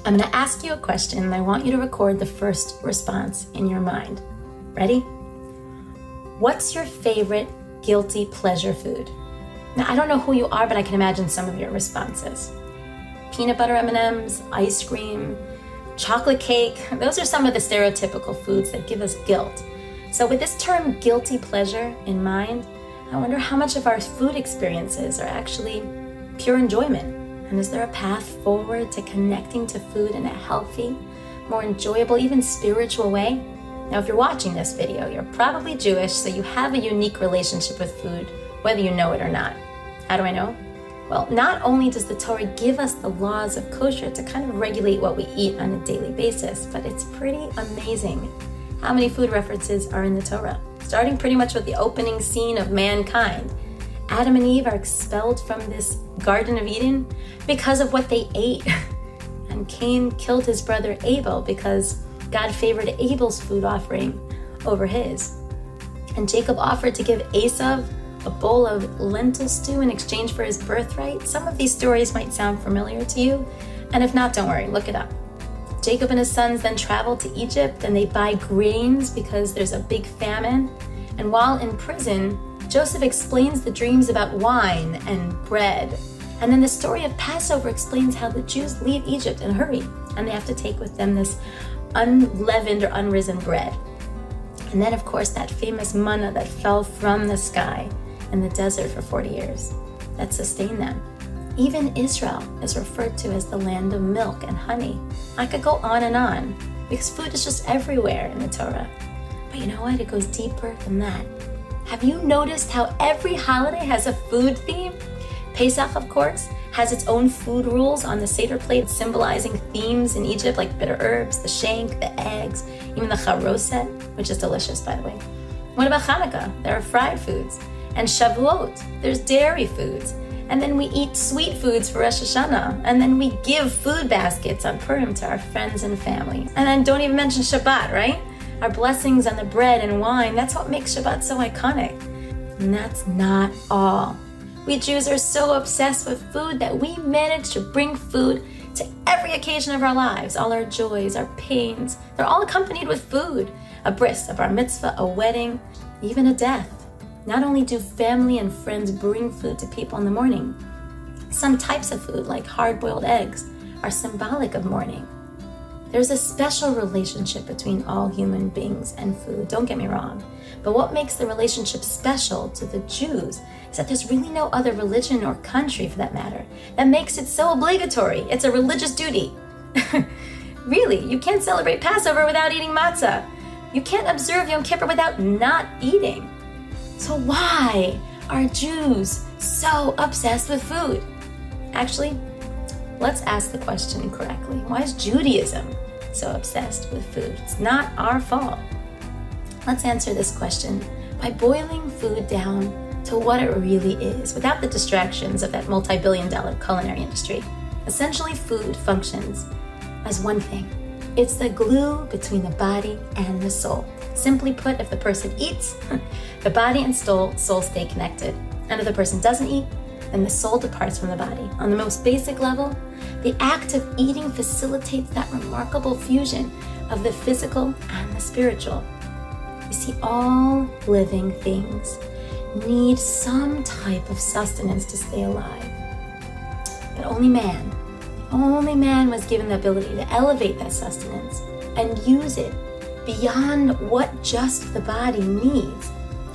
I'm going to ask you a question and I want you to record the first response in your mind. Ready? What's your favorite guilty pleasure food? Now, I don't know who you are, but I can imagine some of your responses. Peanut butter M&Ms, ice cream, chocolate cake. Those are some of the stereotypical foods that give us guilt. So with this term guilty pleasure in mind, I wonder how much of our food experiences are actually pure enjoyment. And is there a path forward to connecting to food in a healthy, more enjoyable, even spiritual way? Now, if you're watching this video, you're probably Jewish, so you have a unique relationship with food, whether you know it or not. How do I know? Well, not only does the Torah give us the laws of kosher to kind of regulate what we eat on a daily basis, but it's pretty amazing how many food references are in the Torah, starting pretty much with the opening scene of mankind. Adam and Eve are expelled from this Garden of Eden because of what they ate. And Cain killed his brother Abel because God favored Abel's food offering over his. And Jacob offered to give Esau a bowl of lentil stew in exchange for his birthright. Some of these stories might sound familiar to you, and if not, don't worry, look it up. Jacob and his sons then travel to Egypt and they buy grains because there's a big famine. And while in prison, Joseph explains the dreams about wine and bread. And then the story of Passover explains how the Jews leave Egypt in a hurry and they have to take with them this unleavened or unrisen bread. And then, of course, that famous manna that fell from the sky in the desert for 40 years that sustained them. Even Israel is referred to as the land of milk and honey. I could go on because food is just everywhere in the Torah. But you know what? It goes deeper than that. Have you noticed how every holiday has a food theme? Pesach, of course, has its own food rules on the Seder plate, symbolizing themes in Egypt like bitter herbs, the shank, the eggs, even the charoset, which is delicious, by the way. What about Hanukkah? There are fried foods. And Shavuot, there's dairy foods. And then we eat sweet foods for Rosh Hashanah. And then we give food baskets on Purim to our friends and family. And then don't even mention Shabbat, right? Our blessings on the bread and wine, that's what makes Shabbat so iconic. And that's not all. We Jews are so obsessed with food that we manage to bring food to every occasion of our lives. All our joys, our pains, they're all accompanied with food. A bris, a bar mitzvah, a wedding, even a death. Not only do family and friends bring food to people in the morning, some types of food, like hard-boiled eggs, are symbolic of mourning. There's a special relationship between all human beings and food, don't get me wrong. But what makes the relationship special to the Jews is that there's really no other religion or country, for that matter, that makes it so obligatory. It's a religious duty. Really, you can't celebrate Passover without eating matzah. You can't observe Yom Kippur without not eating. So why are Jews so obsessed with food? Actually, let's ask the question correctly. Why is Judaism so obsessed with food? It's not our fault. Let's answer this question by boiling food down to what it really is, without the distractions of that multi-billion-dollar culinary industry. Essentially, food functions as one thing. It's the glue between the body and the soul. Simply put, if the person eats, the body and soul stay connected. And if the person doesn't eat, then the soul departs from the body. On the most basic level, the act of eating facilitates that remarkable fusion of the physical and the spiritual. You see, all living things need some type of sustenance to stay alive. But only man was given the ability to elevate that sustenance and use it beyond what just the body needs.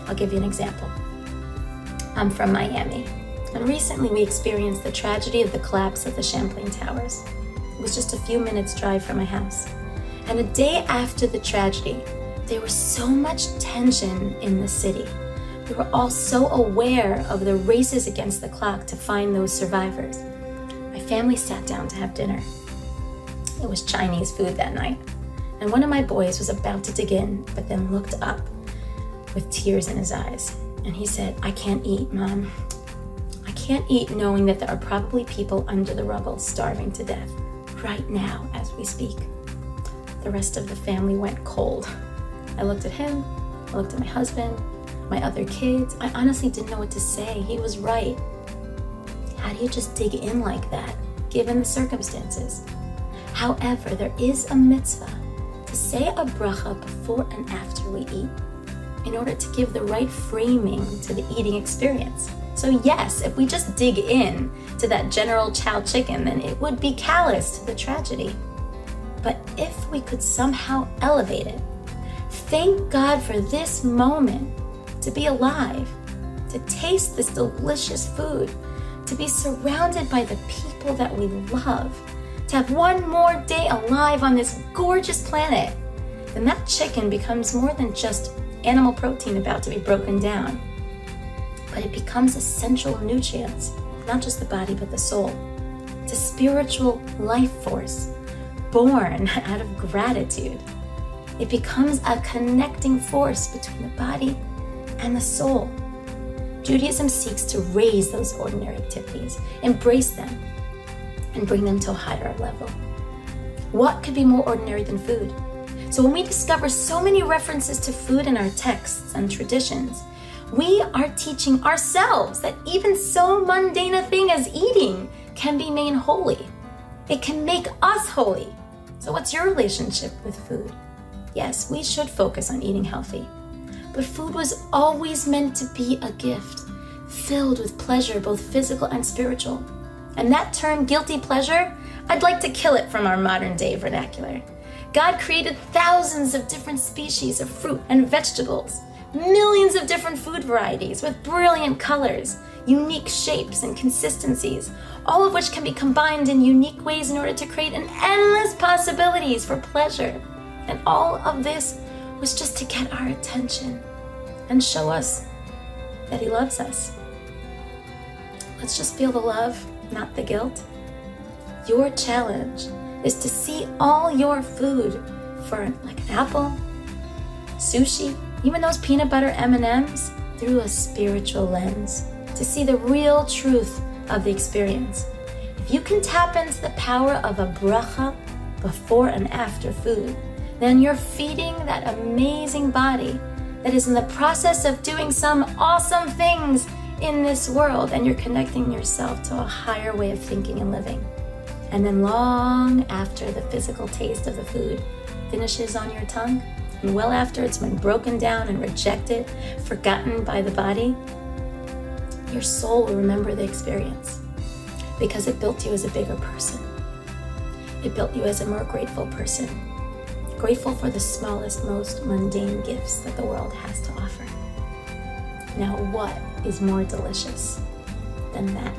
I'll give you an example. I'm from Miami, and recently we experienced the tragedy of the collapse of the Champlain Towers. It was just a few minutes drive from my house. And a day after the tragedy, there was so much tension in the city. We were all so aware of the races against the clock to find those survivors. My family sat down to have dinner. It was Chinese food that night. And one of my boys was about to dig in, but then looked up with tears in his eyes. And he said, "I can't eat, Mom. I can't eat knowing that there are probably people under the rubble starving to death right now as we speak." The rest of the family went cold. I looked at him, I looked at my husband, my other kids. I honestly didn't know what to say. He was right. How do you just dig in like that, given the circumstances? However, there is a mitzvah to say a bracha before and after we eat in order to give the right framing to the eating experience. So yes, if we just dig in to that general chow chicken, then it would be callous to the tragedy. But if we could somehow elevate it, thank God for this moment to be alive, to taste this delicious food, to be surrounded by the people that we love, to have one more day alive on this gorgeous planet, then that chicken becomes more than just animal protein about to be broken down, but it becomes essential nutrients, not just the body, but the soul. It's a spiritual life force born out of gratitude. It becomes a connecting force between the body and the soul. Judaism seeks to raise those ordinary activities, embrace them, and bring them to a higher level. What could be more ordinary than food? So when we discover so many references to food in our texts and traditions, we are teaching ourselves that even so mundane a thing as eating can be made holy. It can make us holy. So what's your relationship with food? Yes, we should focus on eating healthy, but food was always meant to be a gift, filled with pleasure, both physical and spiritual. And that term, guilty pleasure, I'd like to kill it from our modern day vernacular. God created thousands of different species of fruit and vegetables, millions of different food varieties with brilliant colors, unique shapes and consistencies, all of which can be combined in unique ways in order to create an endless possibilities for pleasure. And all of this was just to get our attention and show us that He loves us. Let's just feel the love, not the guilt. Your challenge is to see all your food for like an apple, sushi, even those peanut butter M&Ms through a spiritual lens, to see the real truth of the experience. If you can tap into the power of a bracha before and after food, then you're feeding that amazing body that is in the process of doing some awesome things in this world, and you're connecting yourself to a higher way of thinking and living. And then long after the physical taste of the food finishes on your tongue, and well after it's been broken down and rejected, forgotten by the body, your soul will remember the experience because it built you as a bigger person. It built you as a more grateful person, grateful for the smallest, most mundane gifts that the world has to offer. Now, what is more delicious than that?